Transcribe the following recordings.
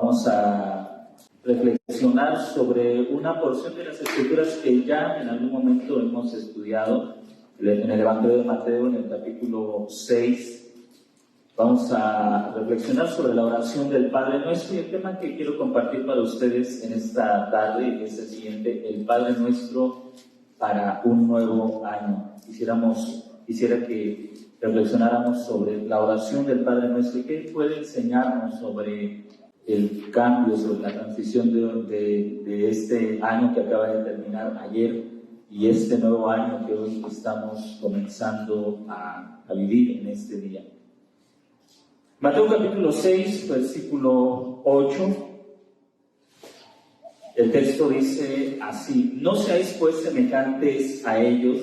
Vamos a reflexionar sobre una porción de las Escrituras que ya en algún momento hemos estudiado en el Evangelio de Mateo, en el capítulo 6. Vamos a reflexionar sobre la oración del Padre Nuestro, y el tema que quiero compartir para ustedes en esta tarde es el siguiente: el Padre Nuestro para un nuevo año. Quisiera que reflexionáramos sobre la oración del Padre Nuestro y qué puede enseñarnos sobre el cambio, sobre la transición de este año que acaba de terminar ayer y este nuevo año que hoy estamos comenzando a vivir en este día. Mateo capítulo 6, versículo 8, el texto dice así: no seáis pues semejantes a ellos,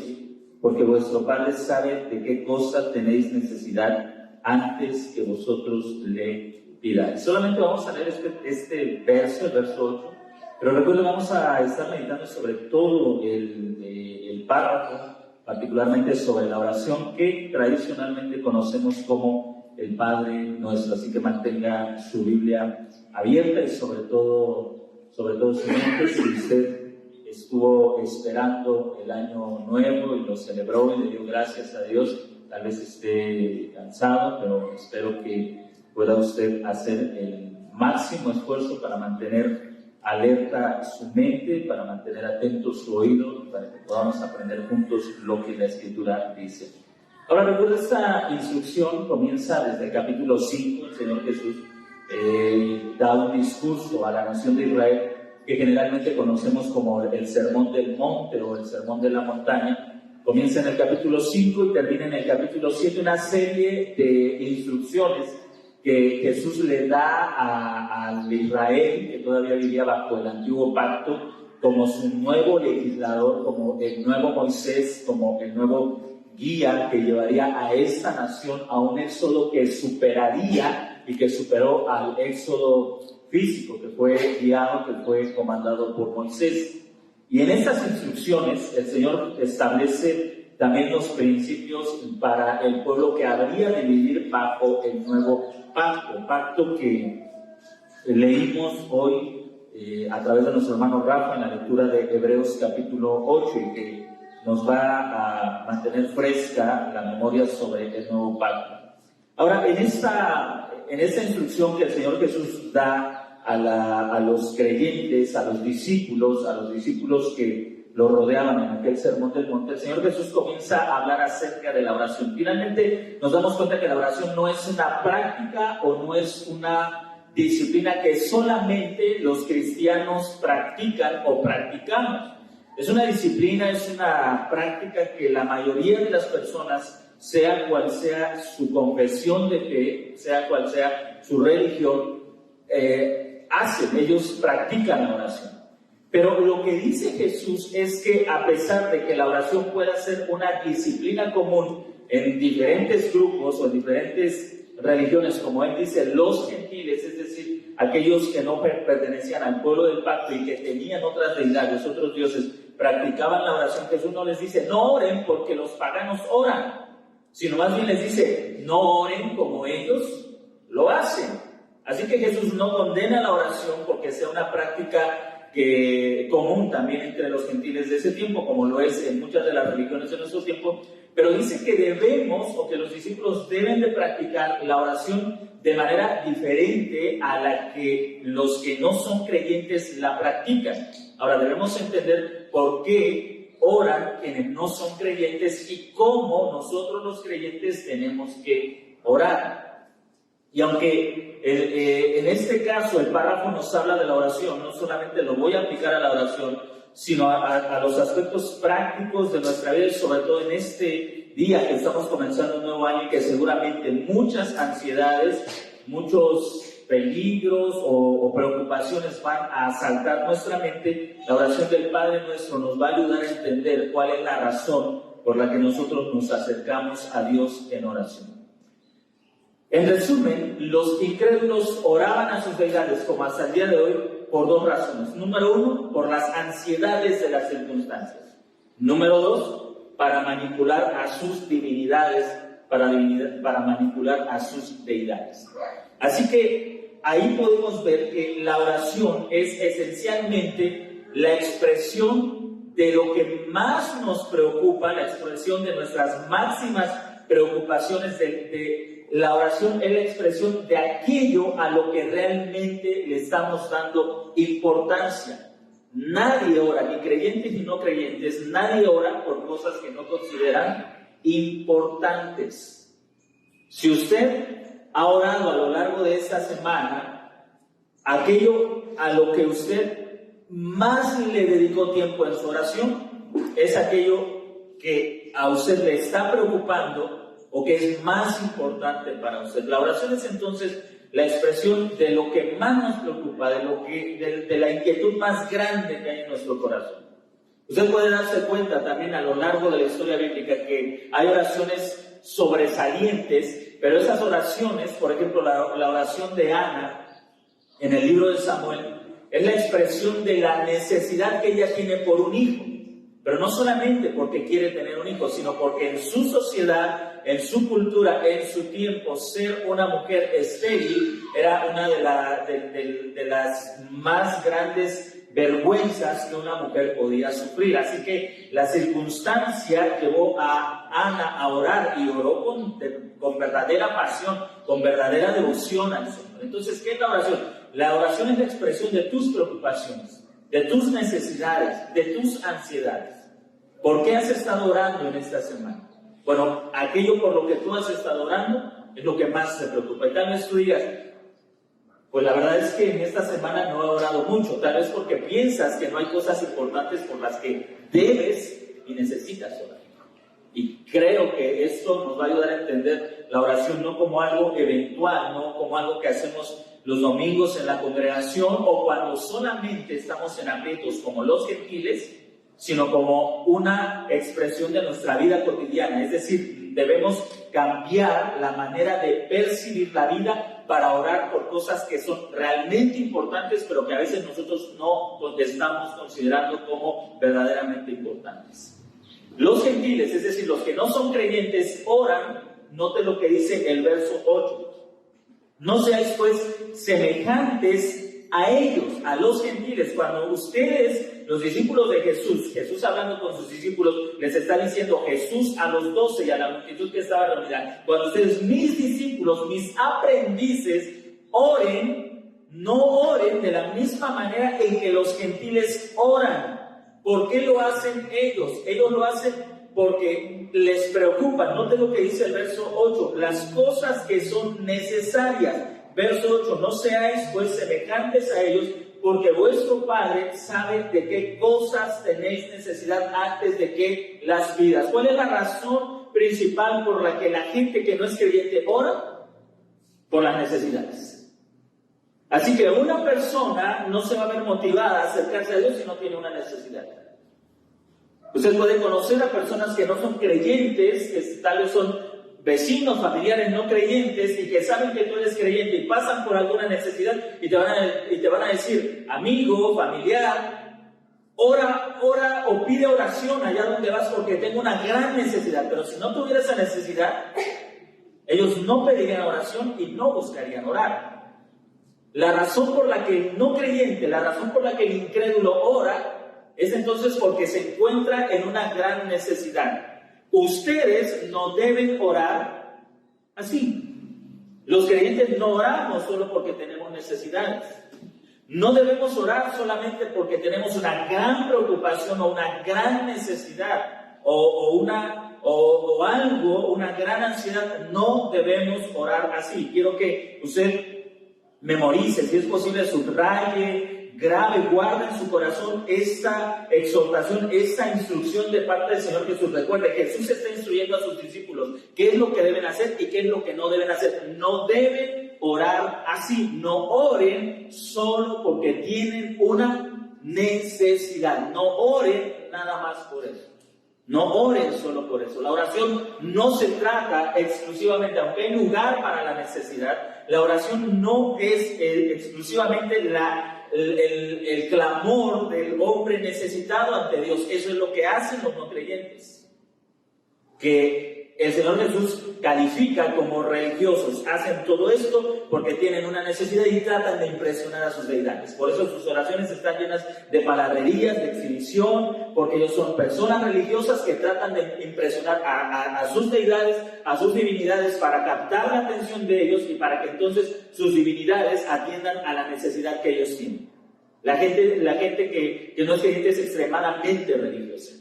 porque vuestro Padre sabe de qué cosa tenéis necesidad antes que vosotros le pidáis. Solamente vamos a leer este verso, el verso 8, pero recuerden, vamos a estar meditando sobre todo el párrafo, particularmente sobre la oración que tradicionalmente conocemos como el Padre Nuestro. Así que mantenga su Biblia abierta y sobre todo su mente. Si usted estuvo esperando el año nuevo y lo celebró y le dio gracias a Dios, tal vez esté cansado, pero espero que pueda usted hacer el máximo esfuerzo para mantener alerta su mente, para mantener atento su oído, para que podamos aprender juntos lo que la Escritura dice. Ahora, recuerda, esta instrucción comienza desde el capítulo 5. El Señor Jesús da un discurso a la nación de Israel que generalmente conocemos como el Sermón del Monte o el Sermón de la Montaña. Comienza en el capítulo 5 y termina en el capítulo 7, una serie de instrucciones que Jesús le da al Israel que todavía vivía bajo el antiguo pacto, como su nuevo legislador, como el nuevo Moisés, como el nuevo guía que llevaría a esta nación a un éxodo que superaría y que superó al éxodo físico que fue guiado, que fue comandado por Moisés. Y en estas instrucciones el Señor establece también los principios para el pueblo que habría de vivir bajo el nuevo pacto que leímos hoy a través de nuestro hermano Rafa en la lectura de Hebreos capítulo 8, y que nos va a mantener fresca la memoria sobre el nuevo pacto. Ahora, en esta instrucción que el Señor Jesús da a los creyentes, a los discípulos que lo rodeaban en aquel Sermón del Monte, el Señor Jesús comienza a hablar acerca de la oración. Finalmente nos damos cuenta que la oración no es una práctica o no es una disciplina que solamente los cristianos practican o practicamos. Es una disciplina, es una práctica que la mayoría de las personas, sea cual sea su confesión de fe, sea cual sea su religión, hacen. Ellos practican la oración. Pero lo que dice Jesús es que, a pesar de que la oración pueda ser una disciplina común en diferentes grupos o en diferentes religiones, como él dice, los gentiles, es decir, aquellos que no pertenecían al pueblo del pacto y que tenían otras deidades, otros dioses, practicaban la oración, Jesús no les dice no oren porque los paganos oran, sino más bien les dice no oren como ellos lo hacen. Así que Jesús no condena la oración porque sea una práctica común también entre los gentiles de ese tiempo, como lo es en muchas de las religiones de nuestro tiempo, pero dice que debemos, o que los discípulos deben de practicar la oración de manera diferente a la que los que no son creyentes la practican. Ahora, debemos entender por qué oran quienes no son creyentes y cómo nosotros los creyentes tenemos que orar. Y aunque en este caso el párrafo nos habla de la oración, no solamente lo voy a aplicar a la oración, sino a los aspectos prácticos de nuestra vida, y sobre todo en este día que estamos comenzando un nuevo año y que seguramente muchas ansiedades, muchos peligros o preocupaciones van a asaltar nuestra mente. La oración del Padre Nuestro nos va a ayudar a entender cuál es la razón por la que nosotros nos acercamos a Dios en oración. En resumen, los incrédulos oraban a sus deidades, como hasta el día de hoy, por dos razones. Número uno, por las ansiedades de las circunstancias. Número dos, para manipular a sus divinidades, para manipular a sus deidades. Así que ahí podemos ver que la oración es esencialmente la expresión de lo que más nos preocupa, la expresión de nuestras máximas preocupaciones. La oración es la expresión de aquello a lo que realmente le estamos dando importancia. Nadie ora, ni creyentes ni no creyentes, nadie ora por cosas que no consideran importantes. Si usted ha orado a lo largo de esta semana, aquello a lo que usted más le dedicó tiempo en su oración es aquello que a usted le está preocupando o que es más importante para usted. La oración es entonces la expresión de lo que más nos preocupa, de la inquietud más grande que hay en nuestro corazón. Usted puede darse cuenta también a lo largo de la historia bíblica que hay oraciones sobresalientes, pero esas oraciones, por ejemplo, la oración de Ana en el libro de Samuel, es la expresión de la necesidad que ella tiene por un hijo. Pero no solamente porque quiere tener un hijo, sino porque en su sociedad, en su cultura, en su tiempo, ser una mujer estéril era una de las más grandes vergüenzas que una mujer podía sufrir. Así que la circunstancia llevó a Ana a orar y oró con verdadera pasión, con verdadera devoción al Señor. Entonces, ¿qué es la oración? La oración es la expresión de tus preocupaciones, de tus necesidades, de tus ansiedades. ¿Por qué has estado orando en esta semana? Bueno, aquello por lo que tú has estado orando es lo que más te preocupa. Y tal vez tú digas, pues la verdad es que en esta semana no he orado mucho, tal vez porque piensas que no hay cosas importantes por las que debes y necesitas orar. Y creo que esto nos va a ayudar a entender la oración no como algo eventual, no como algo que hacemos los domingos en la congregación o cuando solamente estamos en aprietos como los gentiles, sino como una expresión de nuestra vida cotidiana. Es decir, debemos cambiar la manera de percibir la vida para orar por cosas que son realmente importantes, pero que a veces nosotros no estamos considerando como verdaderamente importantes. Los gentiles, es decir, los que no son creyentes, oran, note lo que dice el verso 8. No seáis pues semejantes a ellos, a los gentiles. Cuando ustedes, los discípulos de Jesús hablando con sus discípulos, les está diciendo Jesús a los 12 y a la multitud que estaba reunida, cuando ustedes, mis discípulos, mis aprendices, oren, no oren de la misma manera en que los gentiles oran. ¿Por qué lo hacen ellos? Ellos lo hacen porque les preocupan. Note lo que dice el verso 8, las cosas que son necesarias. Verso 8, no seáis pues semejantes a ellos, porque vuestro Padre sabe de qué cosas tenéis necesidad antes de que las pidas. ¿Cuál es la razón principal por la que la gente que no es creyente ora? Por las necesidades. Así que una persona no se va a ver motivada a acercarse a Dios si no tiene una necesidad. Usted puede conocer a personas que no son creyentes, que tal vez son vecinos, familiares no creyentes y que saben que tú eres creyente y pasan por alguna necesidad y te van a decir, amigo, familiar, ora o pide oración allá donde vas porque tengo una gran necesidad. Pero si no tuviera esa necesidad, ellos no pedirían oración y no buscarían orar. La razón por la que el no creyente, la razón por la que el incrédulo ora, es entonces porque se encuentra en una gran necesidad. Ustedes no deben orar así. Los creyentes no oramos solo porque tenemos necesidades. No debemos orar solamente porque tenemos una gran preocupación o una gran necesidad o algo, una gran ansiedad. No debemos orar así. Quiero que usted memorice, si es posible, subraye, grabe, guarde en su corazón esta exhortación, esta instrucción de parte del Señor Jesús. Recuerde, Jesús está instruyendo a sus discípulos qué es lo que deben hacer y qué es lo que no deben hacer. No deben orar así. No oren solo porque tienen una necesidad. No oren nada más por eso. No oren solo por eso. La oración no se trata exclusivamente, aunque hay lugar para la necesidad, la oración no es exclusivamente el clamor del hombre necesitado ante Dios. Eso es lo que hacen los no creyentes, que el Señor Jesús califica como religiosos. Hacen todo esto porque tienen una necesidad y tratan de impresionar a sus deidades. Por eso sus oraciones están llenas de palabrerías, de exhibición, porque ellos son personas religiosas que tratan de impresionar a sus deidades, a sus divinidades, para captar la atención de ellos y para que entonces sus divinidades atiendan a la necesidad que ellos tienen. La gente que no es creyente es extremadamente religiosa.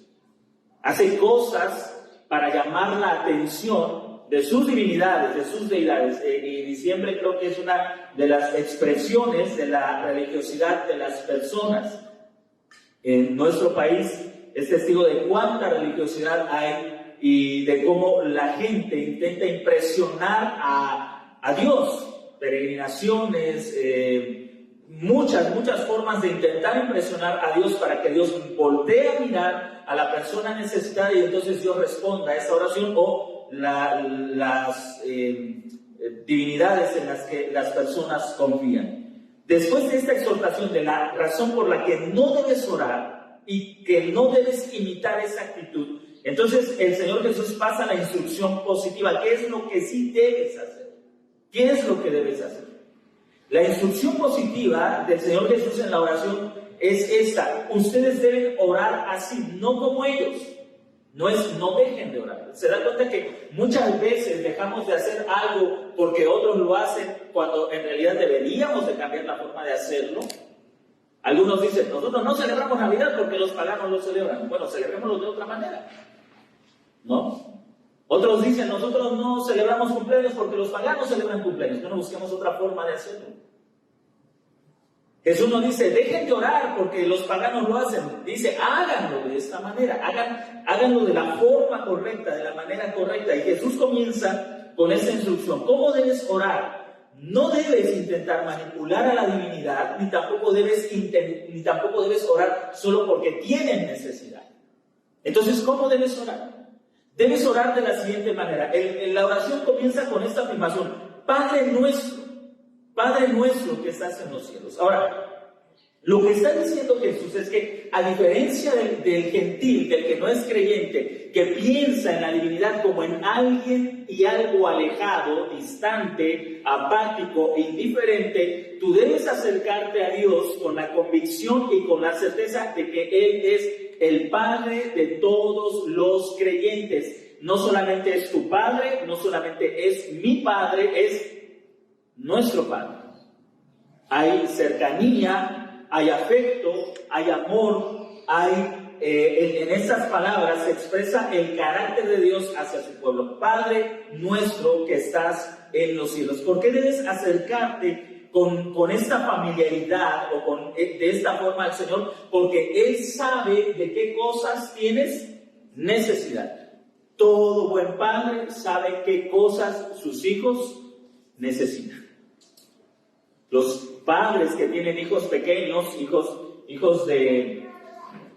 Hace cosas para llamar la atención de sus divinidades, de sus deidades. Y diciembre creo que es una de las expresiones de la religiosidad de las personas. En nuestro país es testigo de cuánta religiosidad hay y de cómo la gente intenta impresionar a Dios. Peregrinaciones, muchas formas de intentar impresionar a Dios para que Dios voltee a mirar a la persona necesitada y entonces Dios responda a esa oración, o las divinidades en las que las personas confían. Después de esta exhortación de la razón por la que no debes orar y que no debes imitar esa actitud, entonces el Señor Jesús pasa a la instrucción positiva. ¿Qué es lo que sí debes hacer? ¿Qué es lo que debes hacer? La instrucción positiva del Señor Jesús en la oración es esta: ustedes deben orar así, no como ellos. No dejen de orar. Se da cuenta que muchas veces dejamos de hacer algo porque otros lo hacen, cuando en realidad deberíamos de cambiar la forma de hacerlo. Algunos dicen, nosotros no celebramos Navidad porque los paganos lo celebran. Bueno, celebrémoslo de otra manera, ¿no? Otros dicen, nosotros no celebramos cumpleaños porque los paganos celebran cumpleaños. No busquemos otra forma de hacerlo. Jesús nos dice, dejen de orar porque los paganos lo hacen. Dice, háganlo de esta manera, háganlo de la forma correcta, de la manera correcta. Y Jesús comienza con esta instrucción. ¿Cómo debes orar? No debes intentar manipular a la divinidad, ni tampoco debes orar solo porque tienen necesidad. Entonces, ¿cómo debes orar? Debes orar de la siguiente manera. La oración comienza con esta afirmación: Padre nuestro que estás en los cielos. Ahora, lo que está diciendo Jesús es que, a diferencia del gentil, del que no es creyente, que piensa en la divinidad como en alguien y algo alejado, distante, apático, indiferente, tú debes acercarte a Dios con la convicción y con la certeza de que Él es el Padre de todos los creyentes. No solamente es tu Padre, no solamente es mi Padre, es nuestro Padre. Hay cercanía, hay afecto, hay amor, en esas palabras se expresa el carácter de Dios hacia su pueblo. Padre nuestro que estás en los cielos. ¿Por qué debes acercarte con esta familiaridad o de esta forma al Señor? Porque Él sabe de qué cosas tienes necesidad. Todo buen padre sabe qué cosas sus hijos necesitan. Los padres que tienen hijos pequeños, hijos de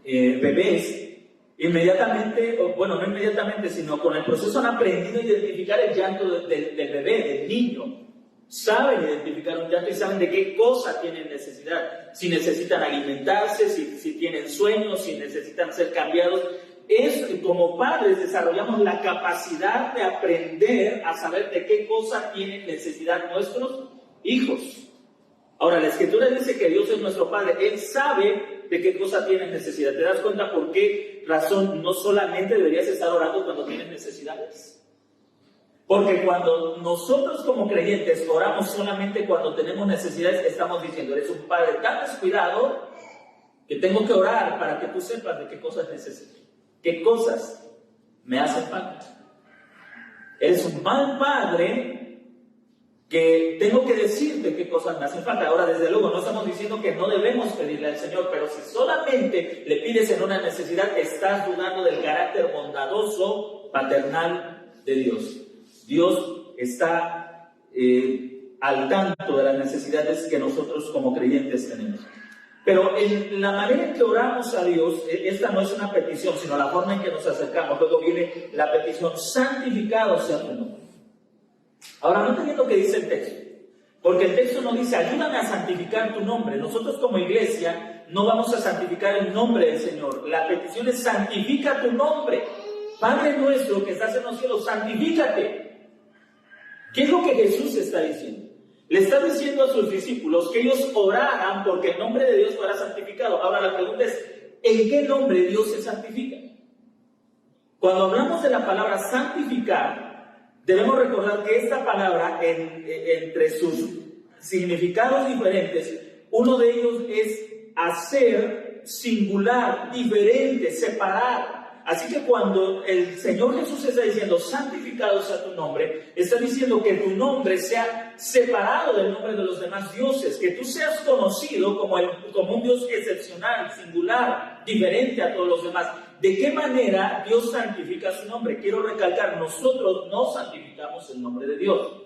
bebés, inmediatamente, no inmediatamente, sino con el proceso han aprendido a identificar el llanto del bebé, del niño. Saben identificar un llanto y saben de qué cosa tienen necesidad. Si necesitan alimentarse, si tienen sueños, si necesitan ser cambiados. Como padres desarrollamos la capacidad de aprender a saber de qué cosa tienen necesidad nuestros hijos. Ahora, la Escritura dice que Dios es nuestro Padre. Él sabe de qué cosa tienes necesidad. ¿Te das cuenta por qué razón no solamente deberías estar orando cuando tienes necesidades? Porque cuando nosotros como creyentes oramos solamente cuando tenemos necesidades, estamos diciendo, eres un Padre tan descuidado que tengo que orar para que tú sepas de qué cosas necesito. ¿Qué cosas me hacen falta? Eres un mal padre que tengo que decirte qué cosas me hacen falta. Ahora, desde luego, no estamos diciendo que no debemos pedirle al Señor, pero si solamente le pides en una necesidad, estás dudando del carácter bondadoso, paternal de Dios. Dios está al tanto de las necesidades que nosotros como creyentes tenemos. Pero en la manera en que oramos a Dios, esta no es una petición, sino la forma en que nos acercamos. Luego viene la petición: santificado sea tu nombre. Ahora, no entiendo lo que dice el texto, porque el texto no dice, ayúdame a santificar tu nombre. Nosotros como iglesia no vamos a santificar el nombre del Señor. La petición es, santifica tu nombre. Padre nuestro que estás en los cielos, santifícate. ¿Qué es lo que Jesús está diciendo? Le está diciendo a sus discípulos que ellos oraran porque el nombre de Dios fuera santificado. Ahora la pregunta es, ¿en qué nombre Dios se santifica? Cuando hablamos de la palabra santificar, debemos recordar que esta palabra, entre sus significados diferentes, uno de ellos es hacer, singular, diferente, separar. Así que cuando el Señor Jesús está diciendo santificado sea tu nombre, está diciendo que tu nombre sea separado del nombre de los demás dioses, que tú seas conocido como un Dios excepcional, singular, diferente a todos los demás. ¿De qué manera Dios santifica su nombre? Quiero recalcar, nosotros no santificamos el nombre de Dios.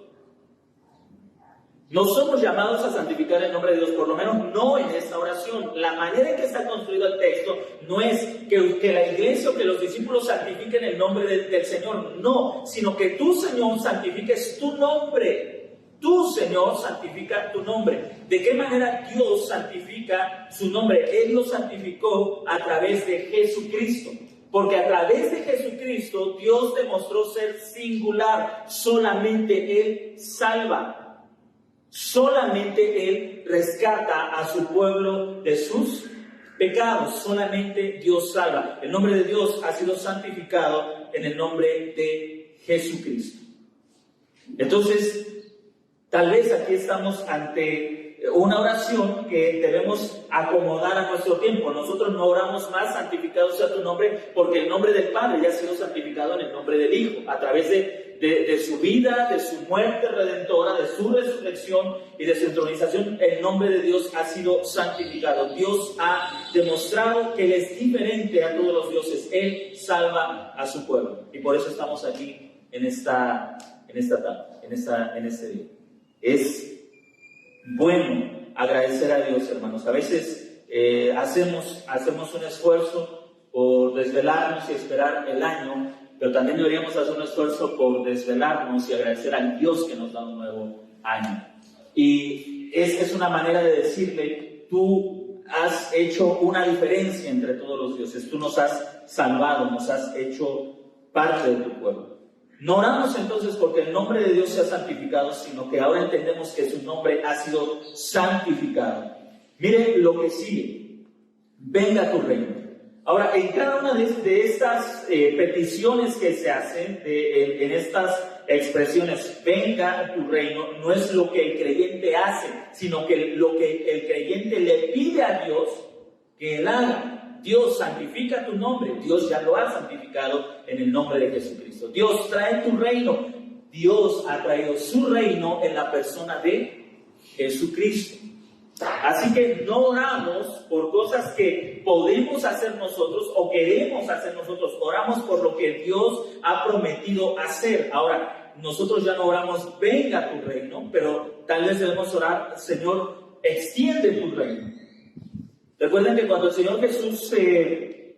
No somos llamados a santificar el nombre de Dios, por lo menos no en esta oración. La manera en que está construido el texto no es que la iglesia o que los discípulos santifiquen el nombre del Señor, no, sino que tú, Señor, santifiques tu nombre. Tú, Señor, santifica tu nombre. ¿De qué manera Dios santifica su nombre? Él lo santificó a través de Jesucristo. Porque a través de Jesucristo Dios demostró ser singular. Solamente Él salva. Solamente Él rescata a su pueblo de sus pecados. Solamente Dios salva. El nombre de Dios ha sido santificado en el nombre de Jesucristo. Entonces, tal vez aquí estamos ante una oración que debemos acomodar a nuestro tiempo. Nosotros no oramos más, santificado sea tu nombre, porque el nombre del Padre ya ha sido santificado en el nombre del Hijo, a través de su vida, de su muerte redentora, de su resurrección y de su entronización. El nombre de Dios ha sido santificado. Dios ha demostrado que Él es diferente a todos los dioses. Él salva a su pueblo. Y por eso estamos aquí en esta tarde, en este día. Es bueno agradecer a Dios, hermanos. A veces hacemos un esfuerzo por desvelarnos y esperar el año, pero también deberíamos hacer un esfuerzo por desvelarnos y agradecer al Dios que nos da un nuevo año. Y es una manera de decirle, tú has hecho una diferencia entre todos los dioses, tú nos has salvado, nos has hecho parte de tu pueblo. No oramos entonces porque el nombre de Dios sea santificado, sino que ahora entendemos que su nombre ha sido santificado. Mire lo que sigue. Venga tu reino. Ahora, en cada una de estas peticiones que se hacen, en estas expresiones, venga tu reino, no es lo que el creyente hace, sino que lo que el creyente le pide a Dios que Él haga. Dios, santifica tu nombre. Dios ya lo ha santificado en el nombre de Jesucristo. Dios, trae tu reino. Dios ha traído su reino en la persona de Jesucristo. Así que no oramos por cosas que podemos hacer nosotros o queremos hacer nosotros. Oramos por lo que Dios ha prometido hacer. Ahora, nosotros ya no oramos, venga tu reino, pero tal vez debemos orar, Señor, extiende tu reino. Recuerden que cuando el Señor Jesús se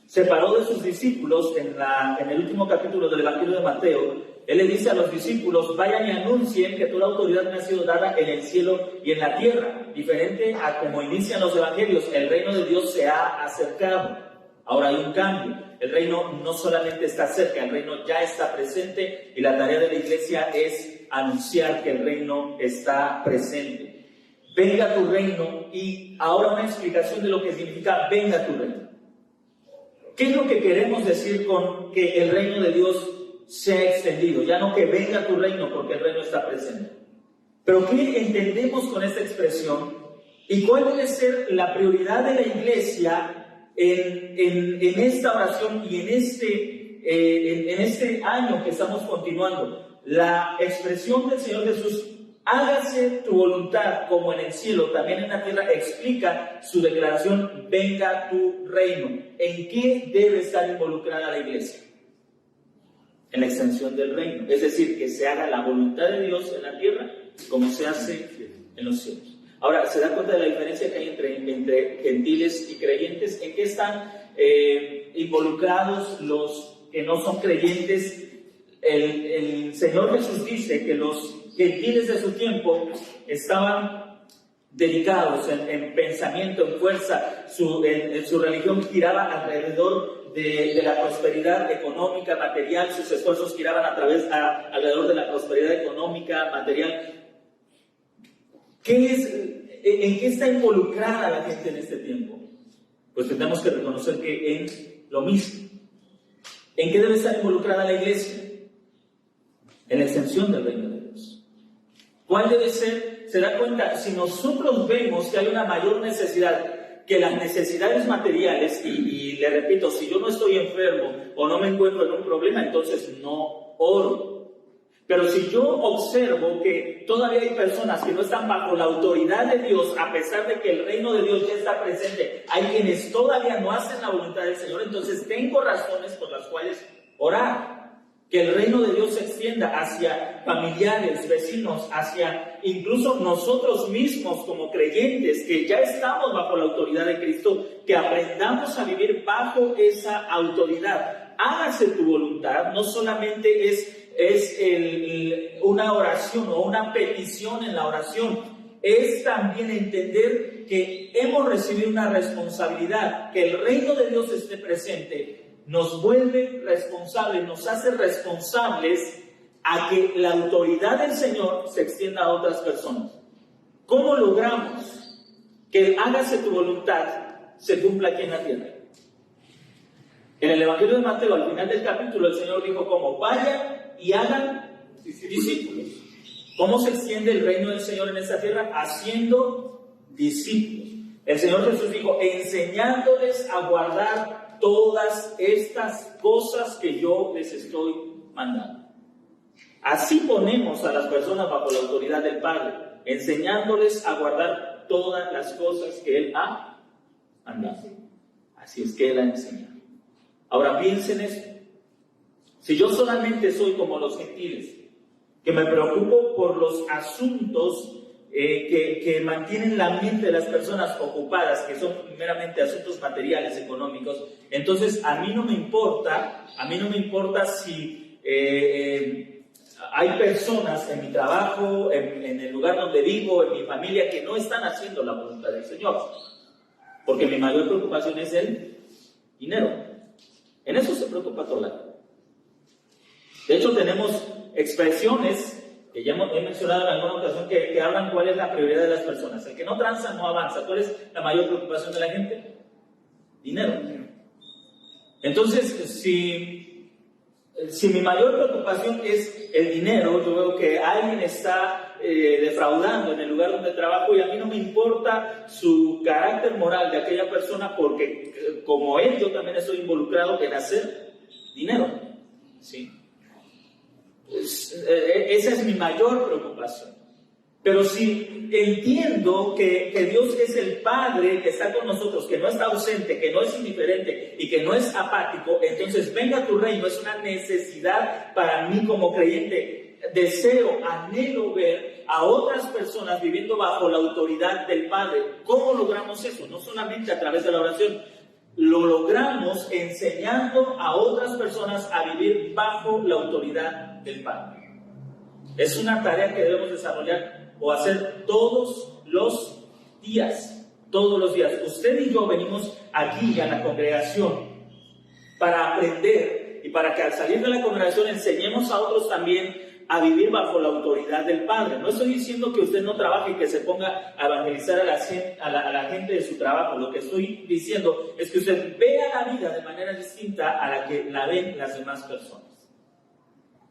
separó de sus discípulos en el último capítulo del Evangelio de Mateo, Él le dice a los discípulos, vayan y anuncien que toda autoridad me ha sido dada en el cielo y en la tierra. Diferente a como inician los evangelios, el reino de Dios se ha acercado. Ahora hay un cambio. El reino no solamente está cerca, el reino ya está presente y la tarea de la iglesia es anunciar que el reino está presente. Venga tu reino, y ahora una explicación de lo que significa venga tu reino. ¿Qué es lo que queremos decir con que el reino de Dios sea extendido? Ya no que venga tu reino, porque el reino está presente. Pero ¿qué entendemos con esta expresión? ¿Y cuál debe ser la prioridad de la iglesia en esta oración y en este año que estamos continuando? La expresión del Señor Jesús, hágase tu voluntad como en el cielo, también en la tierra, explica su declaración, venga tu reino. ¿En qué debe estar involucrada la iglesia? En la extensión del reino, es decir, que se haga la voluntad de Dios en la tierra como se hace en los cielos. Ahora, ¿se da cuenta de la diferencia que hay entre gentiles y creyentes? ¿En qué están involucrados los que no son creyentes? El Señor Jesús dice que los gentiles de su tiempo estaban dedicados en pensamiento, en fuerza, su religión giraba alrededor de la prosperidad económica, material, sus esfuerzos giraban alrededor de la prosperidad económica, material. ¿En qué está involucrada la gente en este tiempo? Pues tenemos que reconocer que en lo mismo. ¿En qué debe estar involucrada la iglesia? En la extensión del reino de Dios. ¿Cuál debe ser? Se da cuenta, si nosotros vemos que hay una mayor necesidad que las necesidades materiales, y le repito, si yo no estoy enfermo o no me encuentro en un problema, entonces no oro. Pero si yo observo que todavía hay personas que no están bajo la autoridad de Dios, a pesar de que el reino de Dios ya está presente, hay quienes todavía no hacen la voluntad del Señor, entonces tengo razones por las cuales orar. Que el reino de Dios se extienda hacia familiares, vecinos, hacia incluso nosotros mismos como creyentes, que ya estamos bajo la autoridad de Cristo, que aprendamos a vivir bajo esa autoridad. Hágase tu voluntad, no solamente es una oración o una petición en la oración, es también entender que hemos recibido una responsabilidad, que el reino de Dios esté presente, nos vuelve responsables, nos hace responsables a que la autoridad del Señor se extienda a otras personas. ¿Cómo logramos que el hágase tu voluntad se cumpla aquí en la tierra? En el Evangelio de Mateo, al final del capítulo, el Señor dijo cómo vayan y hagan discípulos. ¿Cómo se extiende el reino del Señor en esta tierra? Haciendo discípulos. El Señor Jesús dijo, enseñándoles a guardar todas estas cosas que yo les estoy mandando. Así ponemos a las personas bajo la autoridad del Padre, enseñándoles a guardar todas las cosas que Él ha mandado. Así es que Él ha enseñado. Ahora piensen esto. Si yo solamente soy como los gentiles, que me preocupo por los asuntos que mantienen la mente de las personas ocupadas, que son meramente asuntos materiales, económicos, entonces a mí no me importa si hay personas en mi trabajo, en el lugar donde vivo, en mi familia, que no están haciendo la voluntad del Señor, porque mi mayor preocupación es el dinero. En eso se preocupa toda la gente. De hecho, tenemos expresiones que ya he mencionado en alguna ocasión que hablan cuál es la prioridad de las personas. El que no tranza no avanza. ¿Cuál es la mayor preocupación de la gente? Dinero. Entonces, si mi mayor preocupación es el dinero, yo veo que alguien está defraudando en el lugar donde trabajo y a mí no me importa su carácter moral de aquella persona porque como él, yo también estoy involucrado en hacer dinero. ¿Sí? Esa es mi mayor preocupación. Pero si entiendo que Dios es el Padre que está con nosotros, que no está ausente, que no es indiferente y que no es apático, entonces venga tu reino, es una necesidad para mí como creyente. Deseo, anhelo ver a otras personas viviendo bajo la autoridad del Padre. ¿Cómo logramos eso? No solamente a través de la oración, lo logramos enseñando a otras personas a vivir bajo la autoridad del Padre. Es una tarea que debemos desarrollar o hacer todos los días. Todos los días. Usted y yo venimos aquí a la congregación para aprender y para que al salir de la congregación enseñemos a otros también a vivir bajo la autoridad del Padre. No estoy diciendo que usted no trabaje y que se ponga a evangelizar a la gente de su trabajo. Lo que estoy diciendo es que usted vea la vida de manera distinta a la que la ven las demás personas.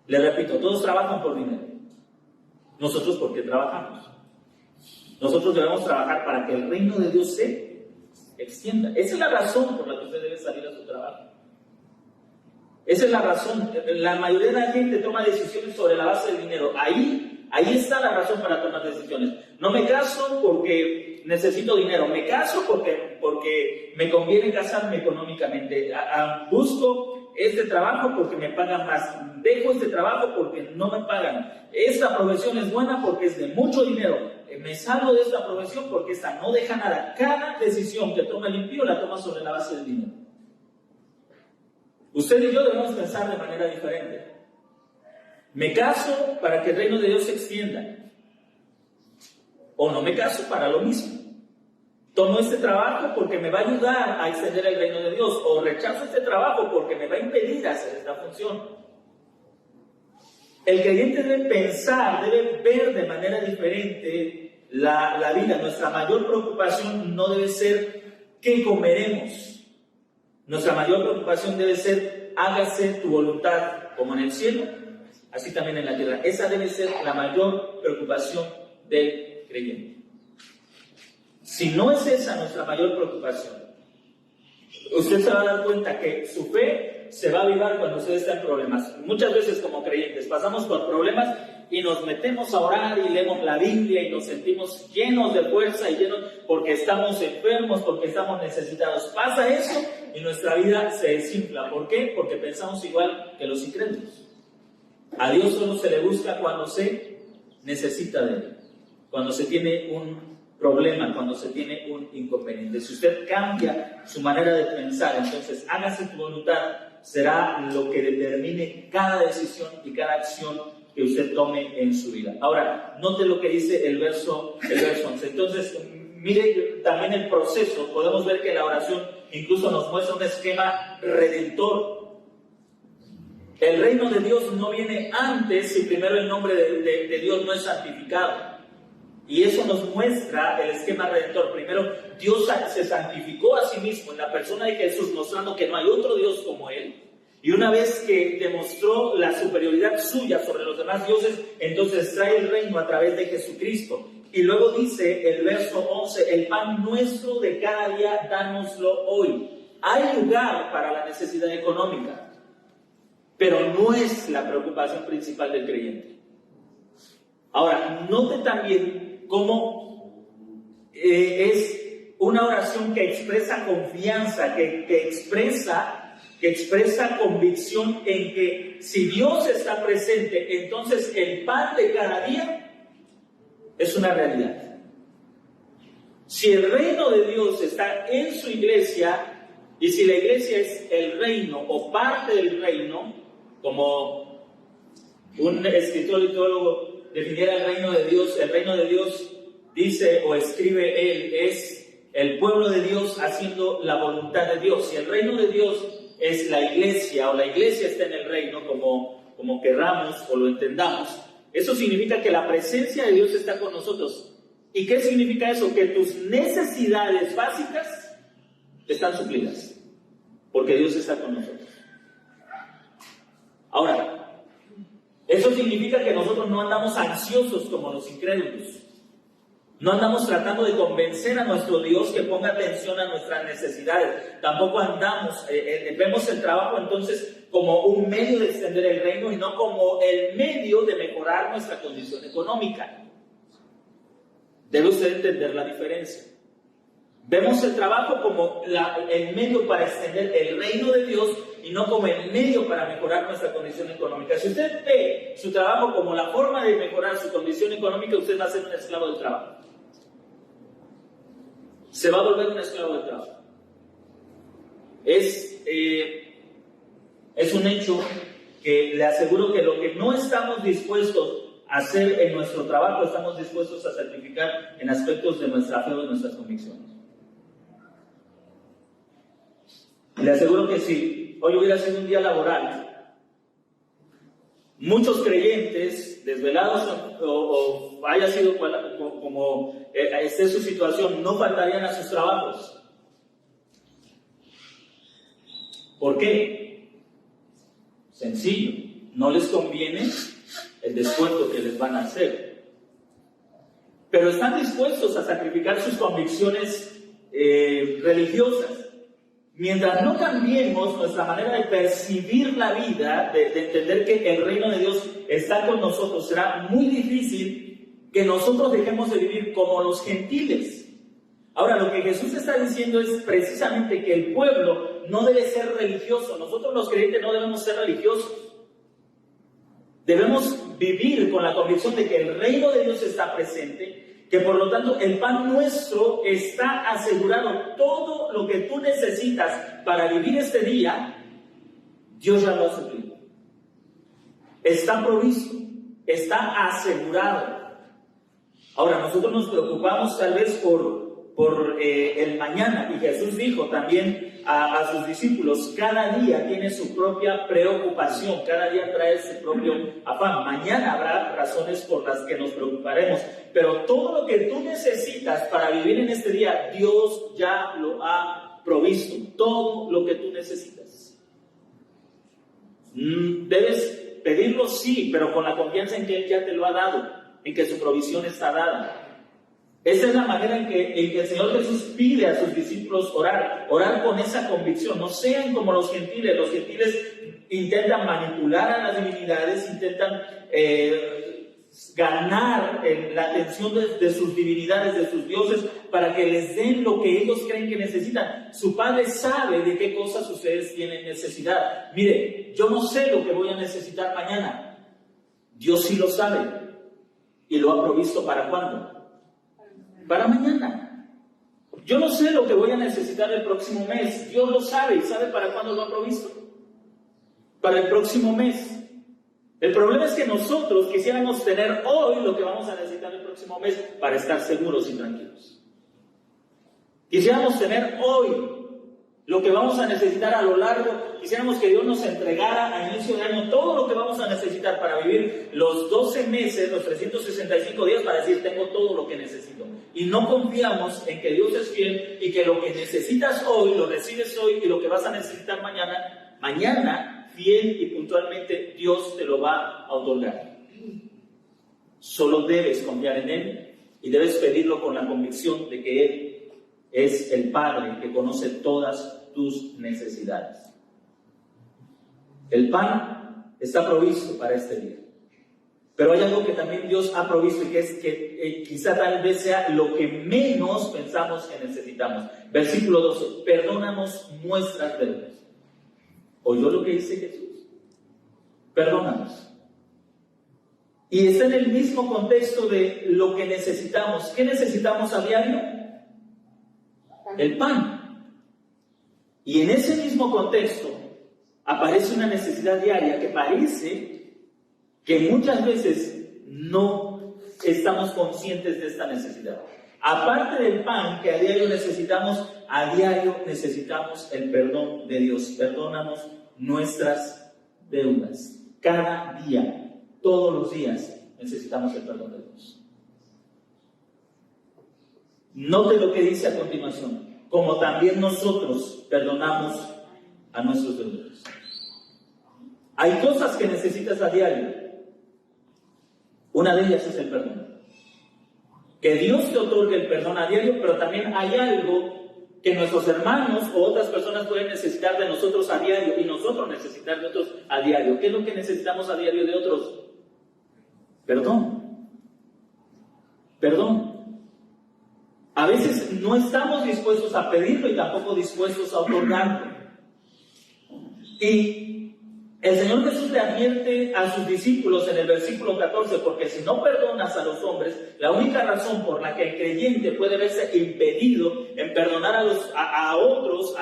Le repito, todos trabajan por dinero. Nosotros, ¿por qué trabajamos? Nosotros debemos trabajar para que el reino de Dios se extienda. Esa es la razón por la que usted debe salir a su trabajo. Esa es la razón. La mayoría de la gente toma decisiones sobre la base del dinero. Ahí está la razón para tomar decisiones. No me caso porque necesito dinero. Me caso porque me conviene casarme económicamente. Busco este trabajo porque me pagan más. Dejo este trabajo porque no me pagan. Esta profesión es buena porque es de mucho dinero. Me salgo de esta profesión porque esta no deja nada. Cada decisión que toma el impío la toma sobre la base del dinero. Usted y yo debemos pensar de manera diferente. ¿Me caso para que el reino de Dios se extienda? ¿O no me caso para lo mismo? Tomo este trabajo porque me va a ayudar a extender el reino de Dios, o rechazo este trabajo porque me va a impedir hacer esta función. El creyente debe pensar, debe ver de manera diferente la vida. Nuestra mayor preocupación no debe ser qué comeremos. Nuestra mayor preocupación debe ser: hágase tu voluntad como en el cielo, así también en la tierra. Esa debe ser la mayor preocupación del creyente. Si no es esa nuestra mayor preocupación, usted se va a dar cuenta que su fe se va a avivar cuando usted está en problemas. Muchas veces como creyentes pasamos por problemas y nos metemos a orar y leemos la Biblia y nos sentimos llenos de fuerza y llenos porque estamos enfermos, porque estamos necesitados. Pasa eso y nuestra vida se desinfla. ¿Por qué? Porque pensamos igual que los incrédulos. A Dios solo se le busca cuando se necesita de Él, cuando se tiene un problema, cuando se tiene un inconveniente. Si usted cambia su manera de pensar, entonces hágase tu voluntad, será lo que determine cada decisión y cada acción que usted tome en su vida. Ahora, note lo que dice el verso 11. Entonces, mire también el proceso. Podemos ver que la oración incluso nos muestra un esquema redentor. El reino de Dios no viene antes si primero el nombre de Dios no es santificado. Y eso nos muestra el esquema redentor. Primero, Dios se santificó a sí mismo en la persona de Jesús, mostrando que no hay otro Dios como Él. Y una vez que demostró la superioridad suya sobre los demás dioses, entonces trae el reino a través de Jesucristo. Y luego dice el verso 11, el pan nuestro de cada día, dánoslo hoy. Hay lugar para la necesidad económica, pero no es la preocupación principal del creyente. Ahora, note también cómo es una oración que expresa confianza, que expresa convicción en que si Dios está presente, entonces el pan de cada día es una realidad. Si el reino de Dios está en su iglesia, y si la iglesia es el reino o parte del reino, como un escritor y teólogo definiera el reino de Dios dice o escribe él, es el pueblo de Dios haciendo la voluntad de Dios. Si el reino de Dios es la iglesia, o la iglesia está en el reino, como querramos o lo entendamos, eso significa que la presencia de Dios está con nosotros. ¿Y qué significa eso? Que tus necesidades básicas están suplidas, porque Dios está con nosotros. Ahora, eso significa que nosotros no andamos ansiosos como los incrédulos. No andamos tratando de convencer a nuestro Dios que ponga atención a nuestras necesidades. Tampoco andamos, vemos el trabajo entonces como un medio de extender el reino y no como el medio de mejorar nuestra condición económica. Debe usted entender la diferencia. Vemos el trabajo como el medio para extender el reino de Dios y no como el medio para mejorar nuestra condición económica. Si usted ve su trabajo como la forma de mejorar su condición económica, usted va a ser un esclavo del trabajo. Se va a volver un esclavo del trabajo. Es un hecho que le aseguro que lo que no estamos dispuestos a hacer en nuestro trabajo, estamos dispuestos a sacrificar en aspectos de nuestra fe o de nuestras convicciones. Le aseguro que si hoy hubiera sido un día laboral, muchos creyentes desvelados o haya sido como esté su situación, no faltarían a sus trabajos. ¿Por qué? Sencillo, no les conviene el descuento que les van a hacer, pero están dispuestos a sacrificar sus convicciones religiosas. Mientras no cambiemos nuestra manera de percibir la vida, de entender que el reino de Dios está con nosotros, será muy difícil que nosotros dejemos de vivir como los gentiles. Ahora, lo que Jesús está diciendo es precisamente que el pueblo no debe ser religioso. Nosotros los creyentes no debemos ser religiosos. Debemos vivir con la convicción de que el reino de Dios está presente, que por lo tanto el pan nuestro está asegurado. Todo lo que tú necesitas para vivir este día, Dios ya lo ha suplido. Está provisto, está asegurado. Ahora, nosotros nos preocupamos tal vez por por el mañana. Y Jesús dijo también a sus discípulos, cada día tiene su propia preocupación, cada día trae su propio afán. Mañana habrá razones por las que nos preocuparemos, pero todo lo que tú necesitas para vivir en este día, Dios ya lo ha provisto, todo lo que tú necesitas. Debes pedirlo, sí, pero con la confianza en que Él ya te lo ha dado, en que su provisión está dada. Esa es la manera en que el Señor Jesús pide a sus discípulos orar con esa convicción. No sean como los gentiles. Los gentiles intentan manipular a las divinidades, intentan ganar la atención de sus divinidades, de sus dioses, para que les den lo que ellos creen que necesitan. Su Padre sabe de qué cosas ustedes tienen necesidad. Mire, yo no sé lo que voy a necesitar mañana. Dios sí lo sabe. Y lo ha provisto ¿para cuándo? Para mañana. Yo no sé lo que voy a necesitar el próximo mes. Dios lo sabe y sabe para cuándo lo ha provisto. Para el próximo mes. El problema es que nosotros quisiéramos tener hoy lo que vamos a necesitar el próximo mes para estar seguros y tranquilos. Quisiéramos tener hoy lo que vamos a necesitar a lo largo. Quisiéramos que Dios nos entregara a inicio de año todo lo que vamos a necesitar para vivir los 12 meses, los 365 días, para decir, tengo todo lo que necesito. Y no confiamos en que Dios es fiel y que lo que necesitas hoy, lo recibes hoy, y lo que vas a necesitar mañana, fiel y puntualmente, Dios te lo va a otorgar. Solo debes confiar en Él y debes pedirlo con la convicción de que Él es el Padre que conoce todas tus necesidades. El pan está provisto para este día. Pero hay algo que también Dios ha provisto y que es que quizá tal vez sea lo que menos pensamos que necesitamos. Versículo 12, perdónanos nuestras deudas. ¿Oyó lo que dice Jesús? Perdónanos. Y está en el mismo contexto de lo que necesitamos. ¿Qué necesitamos a diario? El pan. Y en ese mismo contexto aparece una necesidad diaria que parece que muchas veces no estamos conscientes de esta necesidad. Aparte del pan que a diario necesitamos el perdón de Dios. Perdónanos nuestras deudas. Cada día, todos los días, necesitamos el perdón de Dios. Note lo que dice a continuación. Como también nosotros perdonamos a nuestros deudores. Hay cosas que necesitas a diario. Una de ellas es el perdón. Que Dios te otorgue el perdón a diario, pero también hay algo que nuestros hermanos o otras personas pueden necesitar de nosotros a diario y nosotros necesitar de otros a diario. ¿Qué es lo que necesitamos a diario de otros? Perdón. Perdón. A veces no estamos dispuestos a pedirlo y tampoco dispuestos a otorgarlo. Y el Señor Jesús le advierte a sus discípulos en el versículo 14, porque si no perdonas a los hombres, la única razón por la que el creyente puede verse impedido en perdonar a otros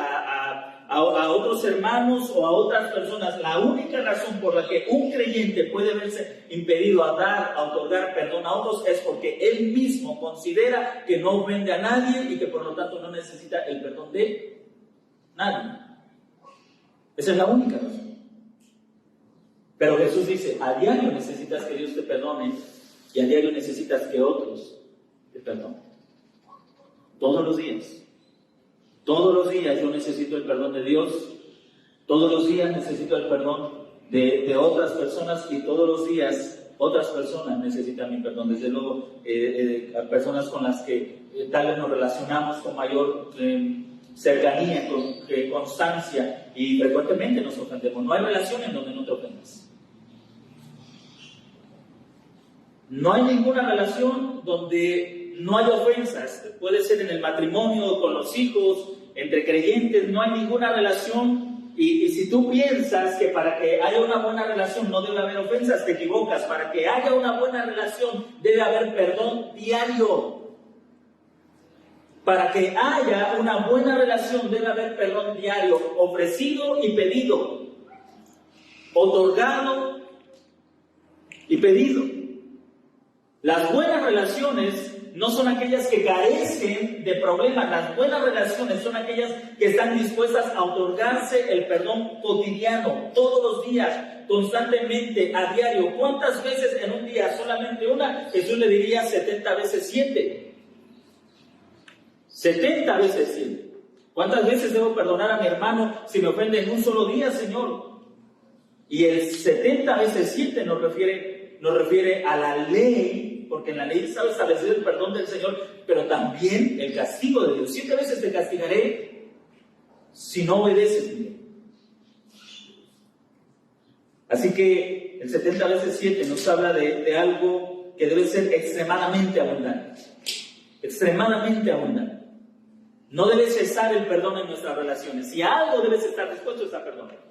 hermanos o a otras personas, la única razón por la que un creyente puede verse impedido a otorgar perdón a otros es porque él mismo considera que no ofende a nadie y que por lo tanto no necesita el perdón de nadie. Esa es la única razón. Pero Jesús dice, a diario necesitas que Dios te perdone y a diario necesitas que otros te perdonen. Todos los días. Todos los días yo necesito el perdón de Dios. Todos los días necesito el perdón de otras personas y todos los días otras personas necesitan mi perdón. Desde luego, personas con las que tal vez nos relacionamos con mayor cercanía, con constancia y frecuentemente nos ofendemos. No hay relación en donde no te ofendas. No hay ninguna relación donde no haya ofensas. Puede ser en el matrimonio, con los hijos, entre creyentes, no hay ninguna relación. Y si tú piensas que para que haya una buena relación no debe haber ofensas, te equivocas. Para que haya una buena relación debe haber perdón diario. Para que haya una buena relación debe haber perdón diario, ofrecido y pedido, otorgado y pedido. Las buenas relaciones no son aquellas que carecen de problemas. Las buenas relaciones son aquellas que están dispuestas a otorgarse el perdón cotidiano, todos los días, constantemente, a diario. ¿Cuántas veces en un día? Solamente una. Jesús le diría 70 veces 7. 70 veces 7. ¿Cuántas veces debo perdonar a mi hermano si me ofende en un solo día, Señor? Y el 70 veces 7 nos refiere a la ley, porque en la ley está establecido el perdón del Señor, pero también el castigo de Dios. 7 veces te castigaré si no obedeces. Así que el 70 veces 7 nos habla de algo que debe ser extremadamente abundante. Extremadamente abundante. No debe cesar el perdón en nuestras relaciones. Si algo debes estar dispuesto es a perdonar.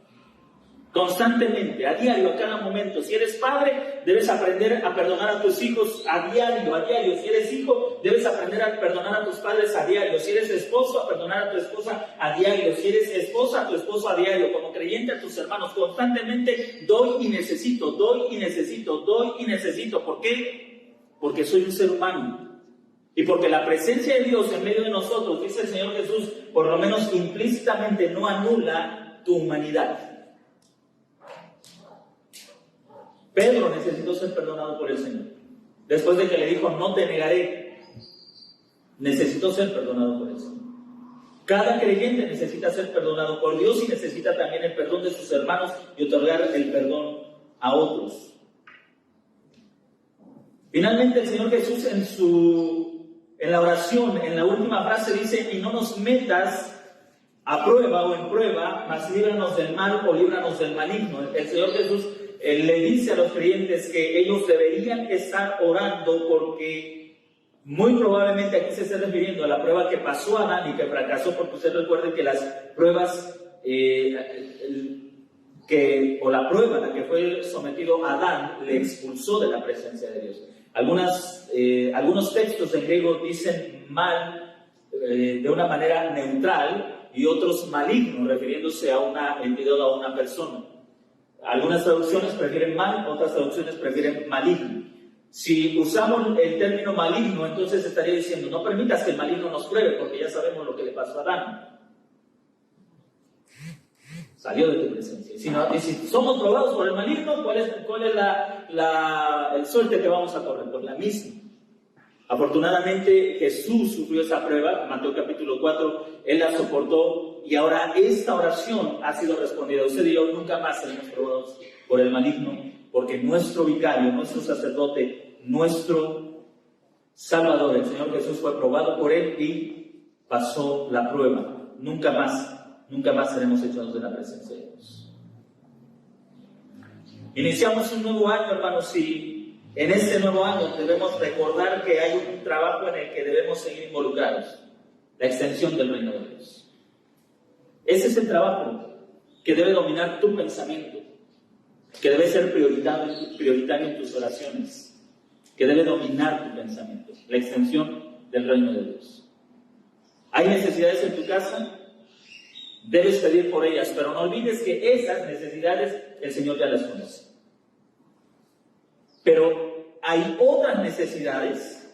Constantemente, a diario, a cada momento. Si eres padre, debes aprender a perdonar a tus hijos a diario, a diario. Si eres hijo, debes aprender a perdonar a tus padres a diario. Si eres esposo, a perdonar a tu esposa a diario. Si eres esposa, a tu esposo a diario. Como creyente, a tus hermanos. Constantemente doy y necesito, doy y necesito, doy y necesito. ¿Por qué? Porque soy un ser humano. Y porque la presencia de Dios en medio de nosotros, dice el Señor Jesús, por lo menos implícitamente no anula tu humanidad. Pedro necesitó ser perdonado por el Señor. Después de que le dijo, no te negaré, necesitó ser perdonado por el Señor. Cada creyente necesita ser perdonado por Dios y necesita también el perdón de sus hermanos y otorgar el perdón a otros. Finalmente el Señor Jesús en la oración, en la última frase dice, y no nos metas a prueba o en prueba, mas líbranos del mal o líbranos del maligno. El Señor Jesús le dice a los creyentes que ellos deberían estar orando porque muy probablemente aquí se está refiriendo a la prueba que pasó a Adán y que fracasó, porque usted recuerde que las pruebas la prueba a la que fue sometido Adán le expulsó de la presencia de Dios. Algunos textos en griego dicen mal de una manera neutral y otros maligno, refiriéndose a una entidad o a una persona. Algunas traducciones prefieren mal, otras traducciones prefieren maligno. Si usamos el término maligno, entonces estaría diciendo, no permitas que el maligno nos pruebe, porque ya sabemos lo que le pasó a Adán. Salió de tu presencia. Y si somos probados por el maligno, ¿cuál es la suerte que vamos a correr? Pues la misma. Afortunadamente Jesús sufrió esa prueba, Mateo capítulo 4, Él la soportó y ahora esta oración ha sido respondida. Usted y yo nunca más seremos probados por el maligno, porque nuestro vicario, nuestro sacerdote, nuestro Salvador, el Señor Jesús, fue probado por Él y pasó la prueba. Nunca más seremos echados de la presencia de Dios. Iniciamos un nuevo año, hermanos, y en este nuevo año debemos recordar que hay un trabajo en el que debemos seguir involucrados, la extensión del reino de Dios. Ese es el trabajo que debe dominar tu pensamiento, que debe ser prioritario en tus oraciones, que debe dominar tu pensamiento, la extensión del reino de Dios. ¿Hay necesidades en tu casa? Debes pedir por ellas, pero no olvides que esas necesidades el Señor ya las conoce. Pero hay otras necesidades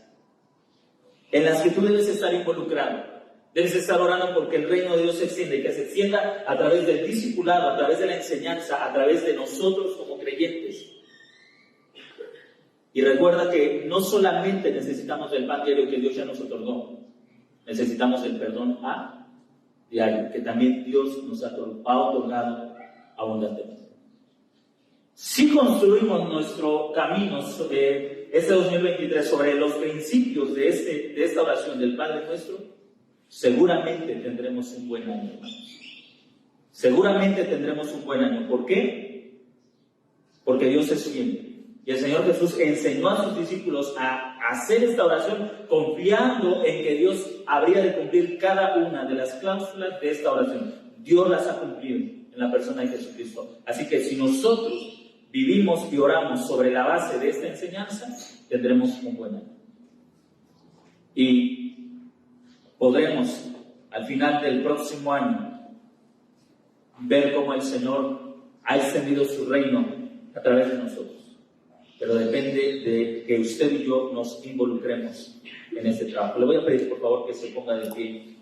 en las que tú debes estar involucrado. Debes estar orando porque el reino de Dios se extienda y que se extienda a través del discipulado, a través de la enseñanza, a través de nosotros como creyentes. Y recuerda que no solamente necesitamos el pan diario que Dios ya nos otorgó, necesitamos el perdón a diario, que también Dios nos ha otorgado abundantemente. Si construimos nuestro camino este 2023 sobre los principios de esta oración del Padre Nuestro, seguramente tendremos un buen año, hermanos. Seguramente tendremos un buen año. ¿Por qué? Porque Dios es fiel. Y el Señor Jesús enseñó a sus discípulos a hacer esta oración confiando en que Dios habría de cumplir cada una de las cláusulas de esta oración. Dios las ha cumplido en la persona de Jesucristo. Así que si nosotros vivimos y oramos sobre la base de esta enseñanza, tendremos un buen año. Y podremos, al final del próximo año, ver cómo el Señor ha extendido su reino a través de nosotros. pero depende de que usted y yo nos involucremos en este trabajo. Le voy a pedir, por favor, que se ponga de pie.